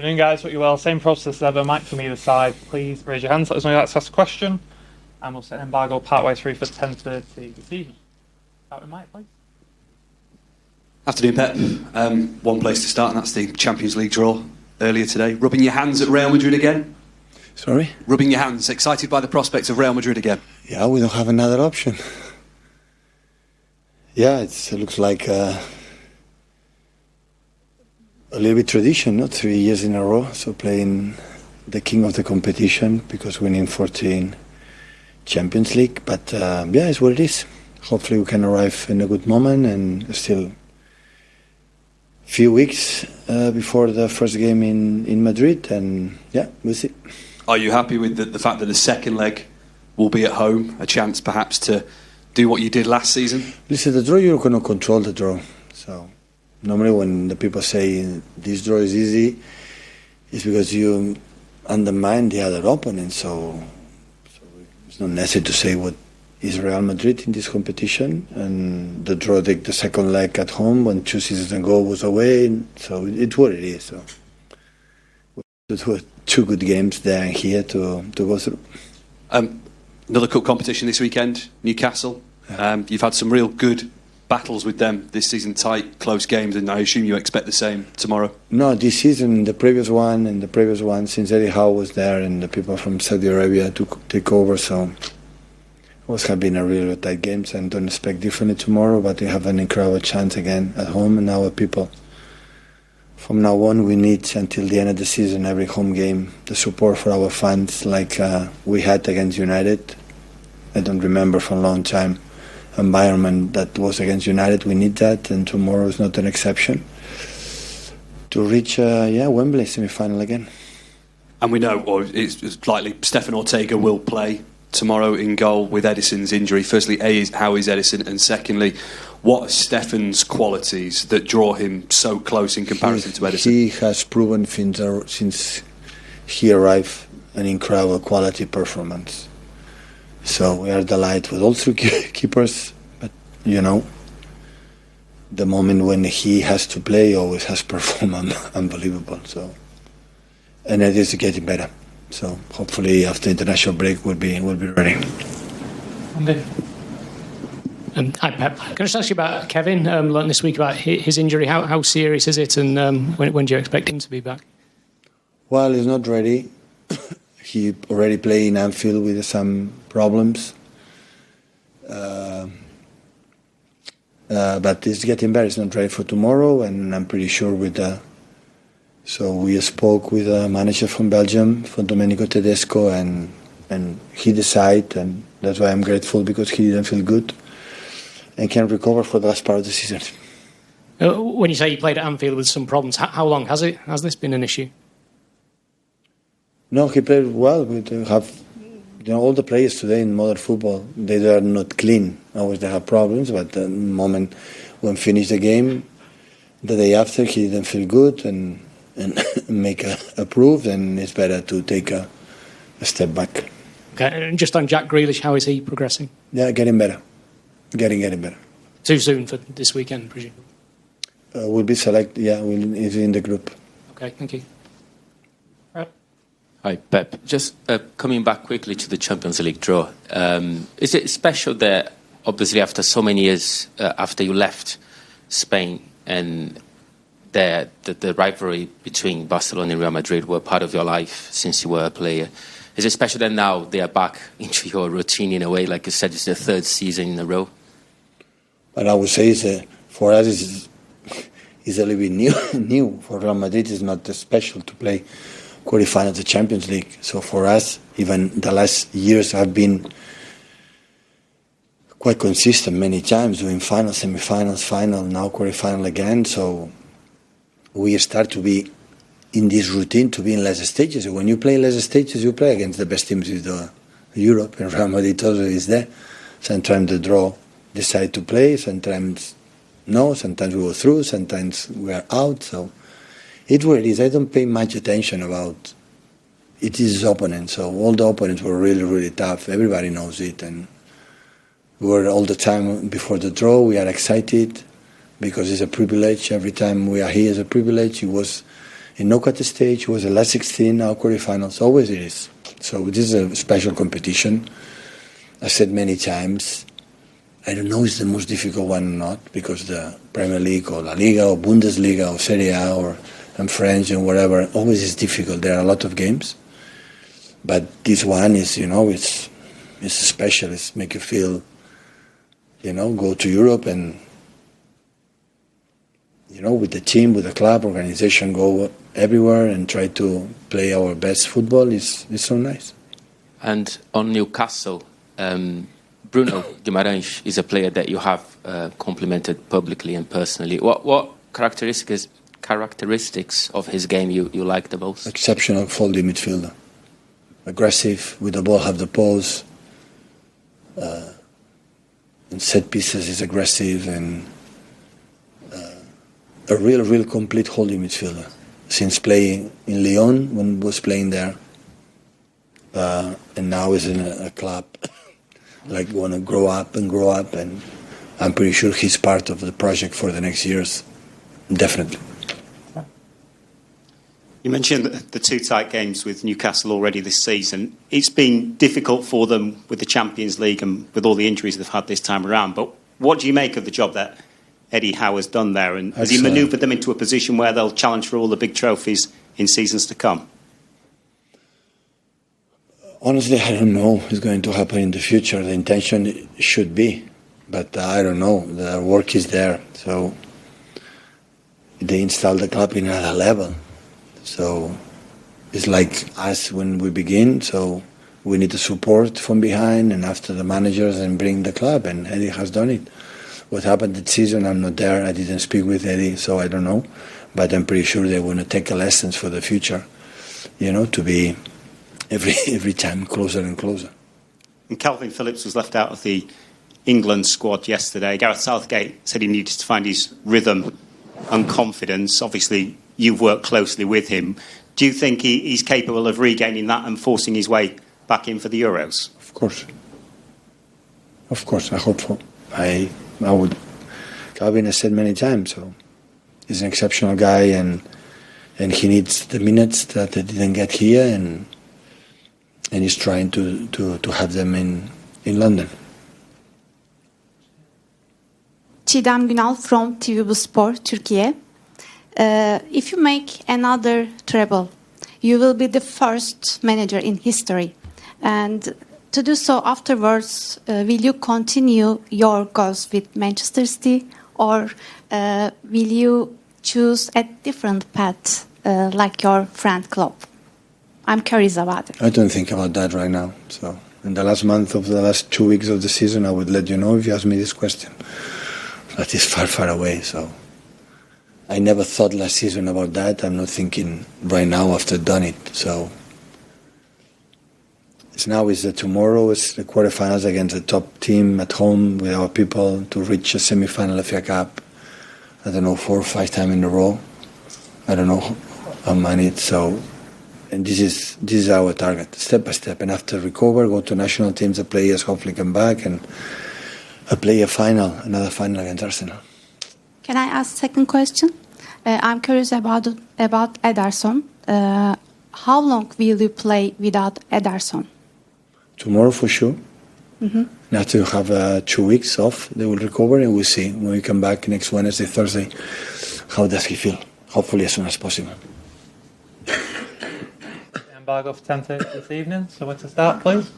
Afternoon, guys. Hope you're well. Same process as ever. Mic from either side. Please raise your hands. Let us know you'd like to ask a question. And we'll set an embargo partway through for 10:30 this evening. Start with Mike, please. Afternoon, Pep. One place to start, and that's the Champions League draw earlier today. Rubbing your hands at Real Madrid again? Sorry? Rubbing your hands. Excited by the prospects of Real Madrid again? Yeah, we don't have another option. Yeah, it looks like a little bit tradition, no? 3 years in a row. So playing the king of the competition because winning 14 Champions League. But yeah, it's what it is. Hopefully we can arrive in a good moment, and still few weeks before the first game in Madrid, and yeah, we'll see. Are you happy with the fact that the second leg will be at home? A chance perhaps to do what you did last season? Listen, the draw, you're going to control the draw. So normally when the people say this draw is easy, it's because you undermine the other opponent. So it's not necessary to say what is Real Madrid in this competition, and the draw, the second leg at home when 2 seasons ago was away. So it's what it is. So we 2 good games there and here to go through. Another cup competition this weekend, Newcastle. You've had some real good battles with them this season, tight, close games, and I assume you expect the same tomorrow? No, this season, the previous one, since Eddie Howe was there and the people from Saudi Arabia took take over, so it have been a really tight games, and don't expect differently tomorrow, but we have an incredible chance again at home, and our people. From now on, we need until the end of the season, every home game, the support for our fans like we had against United. I don't remember for a long time environment that was against United. We need that, and tomorrow is not an exception to reach Wembley semi-final again. And we know, or it's likely, Stefan Ortega will play tomorrow in goal with Ederson's injury. Firstly, how is Ederson? And secondly, what are Stefan's qualities that draw him so close in comparison to Ederson? He has proven since he arrived an incredible quality performance. So we are delighted with all 3 keepers, but you know, the moment when he has to play always has performed unbelievable. So, and it is getting better. So hopefully after international break we'll be ready. Hi Pep, can I just ask you about Kevin? Learned this week about his injury. How serious is it, and when do you expect him to be back? Well, he's not ready. He already played in Anfield with some problems, but he's getting better. He's not ready for tomorrow, and I'm pretty sure with the. So we spoke with a manager from Belgium, from Domenico Tedesco, and he decided, and that's why I'm grateful, because he didn't feel good and can recover for the last part of the season. When you say you played at Anfield with some problems, how long has this been an issue? No, he played well. We have, all the players today in modern football, they are not clean. Always they have problems, but the moment when finished the game, the day after he didn't feel good and make a proof, and it's better to take a step back. Okay, and just on Jack Grealish, how is he progressing? Yeah, getting better. Getting better. Too soon for this weekend, presume? We'll be selected, he's in the group. Okay, thank you. Hi, Pep. Just coming back quickly to the Champions League draw. Is it special that, obviously, after so many years after you left Spain, and the rivalry between Barcelona and Real Madrid were part of your life since you were a player, is it special that now they are back into your routine in a way? Like you said, it's the 3rd season in a row. But I would say for us it's a little bit new. For Real Madrid, it's not special to play quarterfinals of the Champions League. So for us, even the last years have been quite consistent many times, doing finals, semi-finals, final, now quarterfinal again. So we start to be in this routine, to be in less stages. When you play in less stages, you play against the best teams in Europe, and Real Madrid also is there. Sometimes the draw decide to play, sometimes no, sometimes we go through, sometimes we are out. So it's what it is. I don't pay much attention about it. Is opponent. So all the opponents were really, really tough. Everybody knows it, and we were all the time before the draw. We are excited because it's a privilege. Every time we are here, it's a privilege. It was in knockout stage. It was the last 16, now quarterfinals. Always it is. So this is a special competition. I said many times, I don't know if it's the most difficult one or not, because the Premier League or La Liga or Bundesliga or Serie A or and French and whatever, always is difficult. There are a lot of games. But this one is, it's special. It's make you feel, go to Europe and, with the team, with the club, organization, go everywhere and try to play our best football. It's so nice. And on Newcastle, Bruno Guimaraes is a player that you have complimented publicly and personally. What characteristics of his game you like the most? Exceptional folding midfielder. Aggressive, with the ball, have the pose. In set pieces is aggressive, and a real complete holding midfielder. Since playing in Lyon, when he was playing there, and now is in a club, like want to grow up, and I'm pretty sure he's part of the project for the next years, definitely. You mentioned the two tight games with Newcastle already this season. It's been difficult for them with the Champions League and with all the injuries they've had this time around. But what do you make of the job that Eddie Howe has done there? And has he manoeuvred them into a position where they'll challenge for all the big trophies in seasons to come? Honestly, I don't know what's going to happen in the future. The intention should be, but I don't know. The work is there. So they install the club in another level. So it's like us when we begin, so we need the support from behind and after the managers and bring the club, and Eddie has done it. What happened this season, I'm not there, I didn't speak with Eddie, so I don't know, but I'm pretty sure they want to take lessons for the future, to be every time closer and closer. And Kalvin Phillips was left out of the England squad yesterday. Gareth Southgate said he needed to find his rhythm and confidence. Obviously, you've worked closely with him. Do you think he's capable of regaining that and forcing his way back in for the Euros? Of course, I hope so. I would. Kalvin has said many times, so he's an exceptional guy, and he needs the minutes that he didn't get here, and he's trying to have them in London. Çiğdem Günal from TV Spor, Turkey. If you make another treble, you will be the first manager in history. And to do so afterwards, will you continue your goals with Manchester City, or will you choose a different path like your friend club? I'm curious about it. I don't think about that right now. So in the last month of the last 2 weeks of the season, I would let you know if you ask me this question. That is far away, so I never thought last season about that. I'm not thinking right now after done it. So it's tomorrow. It's the quarterfinals against the top team at home with our people to reach a semi-final FA Cup. I don't know, 4 or 5 times in a row. I don't know how many. So, and this is our target, step by step. And after recover, go to national teams. The players hopefully come back and play another final against Arsenal. Can I ask second question? I'm curious about Ederson. How long will you play without Ederson? Tomorrow for sure. Mm-hmm. After you have 2 weeks off, they will recover, and we'll see when we come back next Wednesday, Thursday, how does he feel? Hopefully as soon as possible. Embargo for 10:30 this evening, so when to start, please?